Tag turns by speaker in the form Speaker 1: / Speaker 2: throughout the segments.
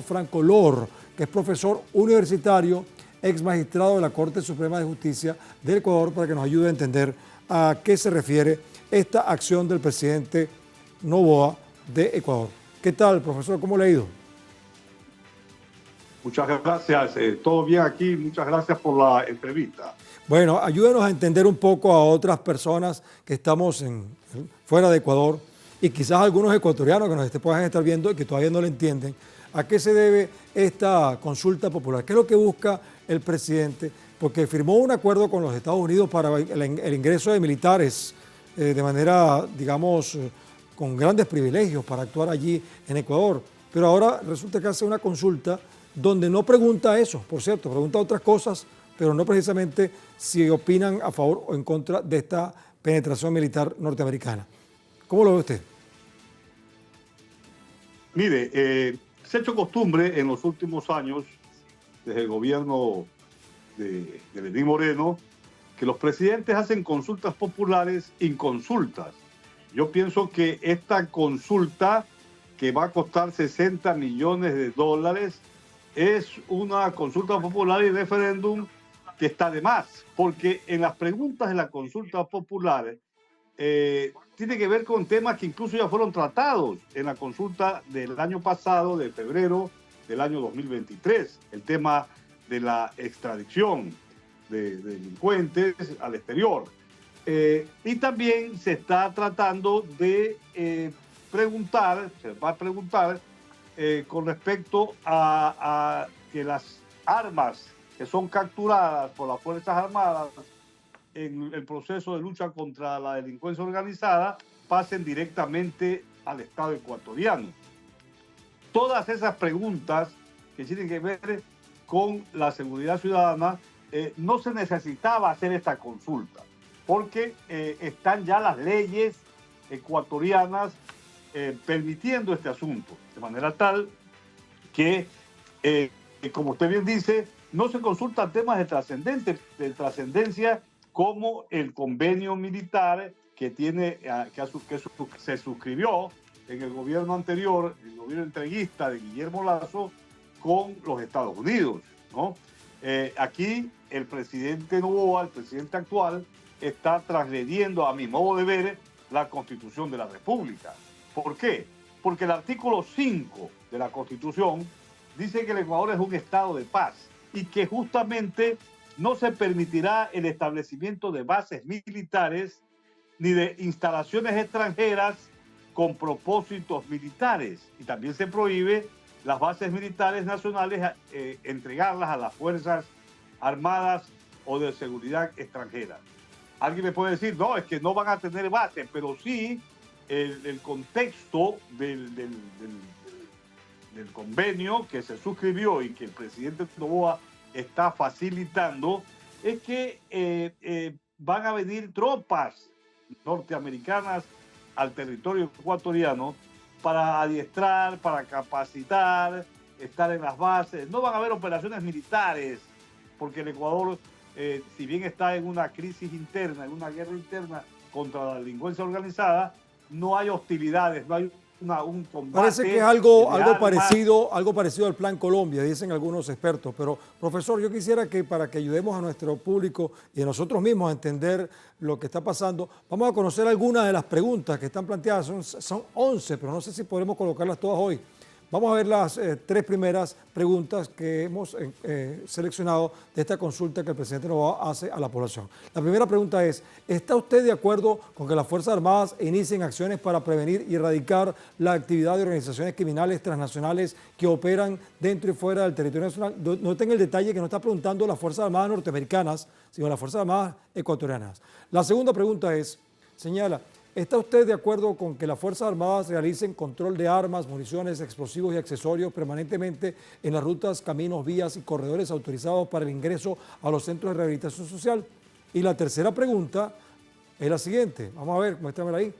Speaker 1: Franco Lor, que es profesor universitario, ex magistrado de la Corte Suprema de Justicia del Ecuador, para que nos ayude a entender a qué se refiere esta acción del presidente Noboa de Ecuador. ¿Qué tal, profesor? ¿Cómo le ha ido?
Speaker 2: Muchas gracias, todo bien aquí, muchas gracias por la entrevista.
Speaker 1: Bueno, ayúdenos a entender un poco a otras personas que estamos fuera de Ecuador y quizás algunos ecuatorianos que nos puedan estar viendo y que todavía no lo entienden. ¿A qué se debe esta consulta popular? ¿Qué es lo que busca el presidente? Porque firmó un acuerdo con los Estados Unidos para el ingreso de militares de manera, digamos, con grandes privilegios para actuar allí en Ecuador. Pero ahora resulta que hace una consulta donde no pregunta eso, por cierto, pregunta otras cosas, pero no precisamente si opinan a favor o en contra de esta penetración militar norteamericana. ¿Cómo lo ve usted?
Speaker 2: Mire, se ha hecho costumbre en los últimos años, desde el gobierno de Lenín Moreno, que los presidentes hacen consultas populares inconsultas. Yo pienso que esta consulta, que va a costar 60 millones de dólares, es una consulta popular y referéndum que está de más, porque en las preguntas de la consulta popular tiene que ver con temas que incluso ya fueron tratados en la consulta del año pasado, de febrero del año 2023, el tema de la extradición de delincuentes al exterior. Y también se está tratando de preguntar, se va a preguntar con respecto a que las armas que son capturadas por las Fuerzas Armadas en el proceso de lucha contra la delincuencia organizada pasen directamente al Estado ecuatoriano. Todas esas preguntas que tienen que ver con la seguridad ciudadana, no se necesitaba hacer esta consulta, porque están ya las leyes ecuatorianas permitiendo este asunto, de manera tal que, como usted bien dice, no se consultan temas de trascendencia como el convenio militar que se suscribió en el gobierno anterior, el gobierno entreguista de Guillermo Lasso, con los Estados Unidos, ¿no? Aquí el presidente Noboa, el presidente actual, está transgrediendo, a mi modo de ver, la Constitución de la República. ¿Por qué? Porque el artículo 5 de la Constitución dice que el Ecuador es un estado de paz y que justamente no se permitirá el establecimiento de bases militares ni de instalaciones extranjeras con propósitos militares. Y también se prohíbe las bases militares nacionales entregarlas a las Fuerzas Armadas o de seguridad extranjera. Alguien me puede decir, no, es que no van a tener bases, pero sí el contexto del convenio que se suscribió y que el presidente Noboa está facilitando, es que van a venir tropas norteamericanas al territorio ecuatoriano para adiestrar, para capacitar, estar en las bases. No van a haber operaciones militares, porque el Ecuador, si bien está en una crisis interna, en una guerra interna contra la delincuencia organizada, no hay hostilidades, no hay un combate.
Speaker 1: Parece que es algo parecido al Plan Colombia, dicen algunos expertos. Pero, profesor, yo quisiera que para que ayudemos a nuestro público y a nosotros mismos a entender lo que está pasando, vamos a conocer algunas de las preguntas que están planteadas. Son 11, pero no sé si podremos colocarlas todas hoy. Vamos a ver las tres primeras preguntas que hemos seleccionado de esta consulta que el presidente Noboa hace a la población. La primera pregunta es, ¿está usted de acuerdo con que las Fuerzas Armadas inicien acciones para prevenir y erradicar la actividad de organizaciones criminales transnacionales que operan dentro y fuera del territorio nacional? Noten el detalle que no está preguntando las Fuerzas Armadas norteamericanas, sino las Fuerzas Armadas ecuatorianas. La segunda pregunta es, señala, ¿está usted de acuerdo con que las Fuerzas Armadas realicen control de armas, municiones, explosivos y accesorios permanentemente en las rutas, caminos, vías y corredores autorizados para el ingreso a los centros de rehabilitación social? Y la tercera pregunta es la siguiente. Vamos a ver, muéstramela ahí.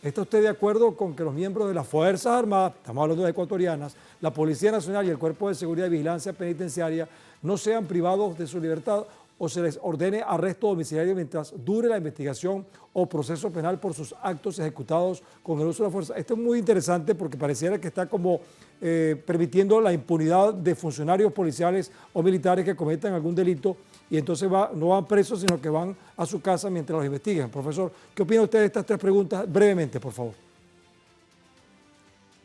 Speaker 1: ¿Está usted de acuerdo con que los miembros de las Fuerzas Armadas, estamos hablando de ecuatorianas, la Policía Nacional y el Cuerpo de Seguridad y Vigilancia Penitenciaria no sean privados de su libertad o se les ordene arresto domiciliario mientras dure la investigación o proceso penal por sus actos ejecutados con el uso de la fuerza. Esto es muy interesante porque pareciera que está como permitiendo la impunidad de funcionarios policiales o militares que cometan algún delito y entonces no van presos, sino que van a su casa mientras los investiguen. Profesor, ¿qué opina usted de estas tres preguntas? Brevemente, por favor.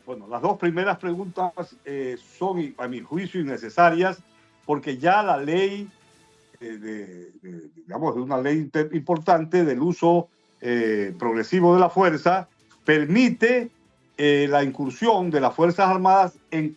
Speaker 2: Bueno, las dos primeras preguntas son, a mi juicio, innecesarias, porque ya la ley, digamos, de una ley importante del uso progresivo de la fuerza, permite la incursión de las Fuerzas Armadas en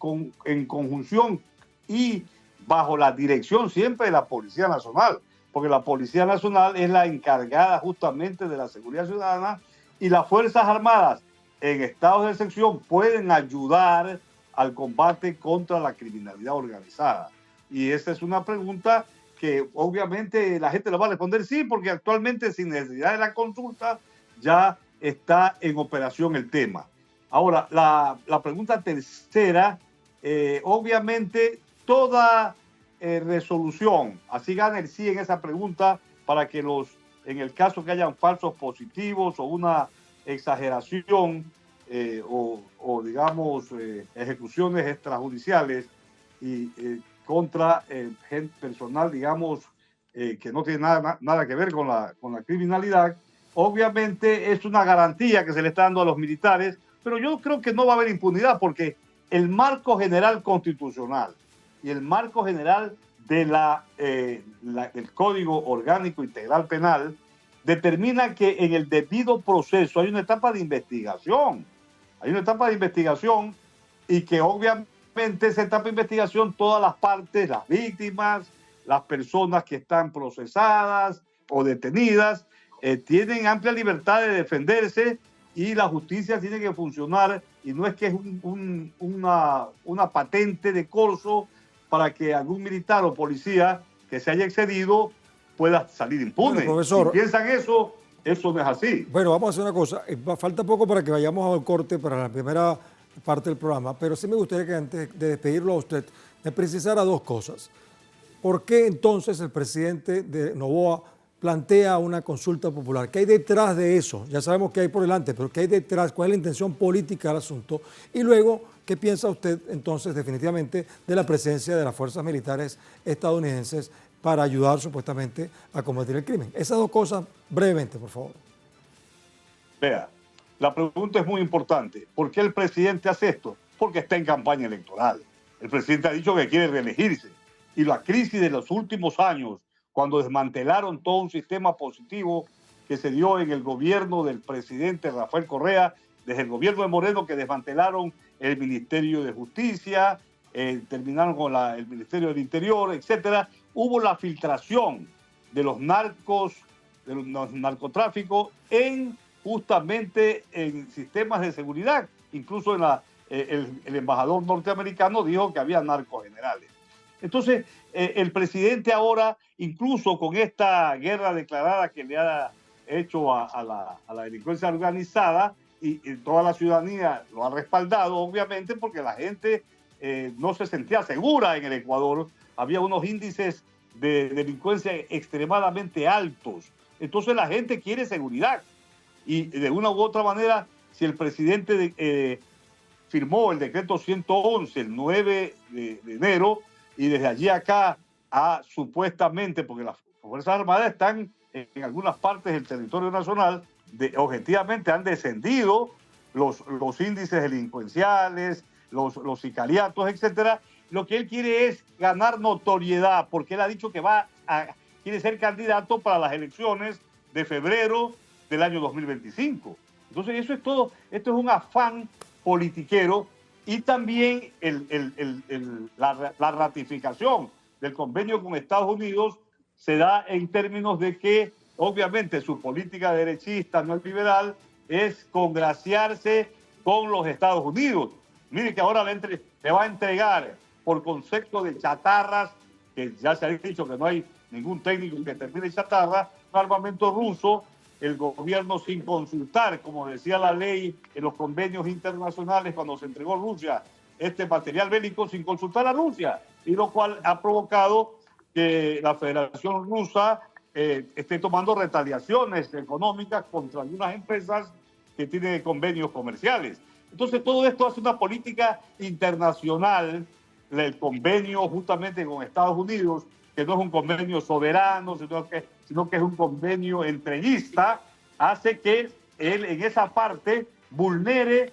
Speaker 2: conjunción y bajo la dirección siempre de la Policía Nacional, porque la Policía Nacional es la encargada justamente de la seguridad ciudadana y las Fuerzas Armadas en estados de excepción pueden ayudar al combate contra la criminalidad organizada. Y esa es una pregunta que obviamente la gente le va a responder sí, porque actualmente sin necesidad de la consulta ya está en operación el tema. Ahora, la pregunta tercera, obviamente toda resolución, así gana el sí en esa pregunta, para que en el caso que hayan falsos positivos o una exageración o digamos, ejecuciones extrajudiciales y contra personal, digamos, que no tiene nada que ver con la criminalidad, obviamente es una garantía que se le está dando a los militares, pero yo creo que no va a haber impunidad porque el marco general constitucional y el marco general de del Código Orgánico Integral Penal determina que en el debido proceso hay una etapa de investigación. Hay una etapa de investigación y que obviamente esa etapa de investigación todas las partes, las víctimas, las personas que están procesadas o detenidas, tienen amplia libertad de defenderse y la justicia tiene que funcionar y no es que es una patente de corso para que algún militar o policía que se haya excedido pueda salir impune.
Speaker 1: Bueno, profesor,
Speaker 2: si piensan eso no es así.
Speaker 1: Bueno, vamos a hacer una cosa. Falta poco para que vayamos al corte para la primera parte del programa, pero sí me gustaría que antes de despedirlo a usted me precisara dos cosas. ¿Por qué entonces el presidente de Noboa plantea una consulta popular? ¿Qué hay detrás de eso? Ya sabemos qué hay por delante, pero ¿qué hay detrás? ¿Cuál es la intención política del asunto? Y luego, ¿qué piensa usted entonces definitivamente de la presencia de las fuerzas militares estadounidenses para ayudar supuestamente a combatir el crimen? Esas dos cosas brevemente, por favor.
Speaker 2: Vea, la pregunta es muy importante. ¿Por qué el presidente hace esto? Porque está en campaña electoral. El presidente ha dicho que quiere reelegirse. Y la crisis de los últimos años, cuando desmantelaron todo un sistema positivo que se dio en el gobierno del presidente Rafael Correa, desde el gobierno de Moreno, que desmantelaron el Ministerio de Justicia, terminaron con el Ministerio del Interior, etcétera, hubo la filtración de los narcotráficos justamente en sistemas de seguridad. Incluso el embajador norteamericano dijo que había narcogenerales. Entonces, el presidente ahora, incluso con esta guerra declarada que le ha hecho a la delincuencia organizada, y toda la ciudadanía lo ha respaldado, obviamente, porque la gente no se sentía segura en el Ecuador. Había unos índices de delincuencia extremadamente altos. Entonces la gente quiere seguridad. Y de una u otra manera, si el presidente firmó el decreto 111 el 9 de enero, y desde allí acá supuestamente, porque las Fuerzas Armadas están en algunas partes del territorio nacional, objetivamente han descendido los índices delincuenciales, los sicariatos, etcétera. Lo que él quiere es ganar notoriedad, porque él ha dicho que quiere ser candidato para las elecciones de febrero del año 2025. Entonces eso es todo, esto es un afán politiquero y también la ratificación del convenio con Estados Unidos se da en términos de que obviamente su política derechista, no liberal, es congraciarse con los Estados Unidos. Mire que ahora le va a entregar por concepto de chatarras, que ya se ha dicho que no hay ningún técnico que termine chatarra, un armamento ruso, el gobierno sin consultar, como decía la ley en los convenios internacionales cuando se entregó Rusia este material bélico sin consultar a Rusia, y lo cual ha provocado que la Federación Rusa esté tomando retaliaciones económicas contra algunas empresas que tienen convenios comerciales. Entonces todo esto hace una política internacional, el convenio justamente con Estados Unidos, que no es un convenio soberano, sino que es un convenio entreguista, hace que él en esa parte vulnere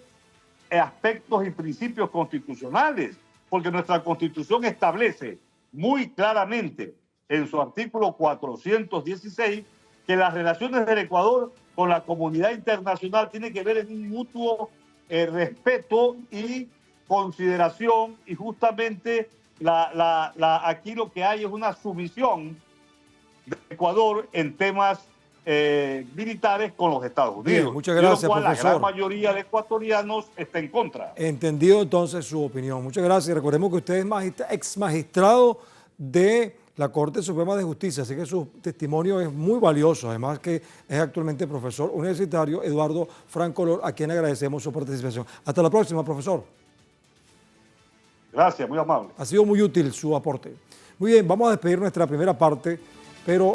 Speaker 2: aspectos y principios constitucionales, porque nuestra Constitución establece muy claramente en su artículo 416 que las relaciones del Ecuador con la comunidad internacional tienen que ver en un mutuo respeto y consideración, y justamente aquí lo que hay es una sumisión de Ecuador en temas militares con los Estados Unidos.
Speaker 1: Bien, muchas gracias,
Speaker 2: de lo cual
Speaker 1: profesor.
Speaker 2: La gran mayoría de ecuatorianos está en contra.
Speaker 1: Entendido entonces su opinión. Muchas gracias. Recordemos que usted es ex magistrado de la Corte Suprema de Justicia, así que su testimonio es muy valioso, además que es actualmente profesor universitario Eduardo Francolor, a quien agradecemos su participación. Hasta la próxima, profesor.
Speaker 2: Gracias, muy amable.
Speaker 1: Ha sido muy útil su aporte. Muy bien, vamos a despedir nuestra primera parte, pero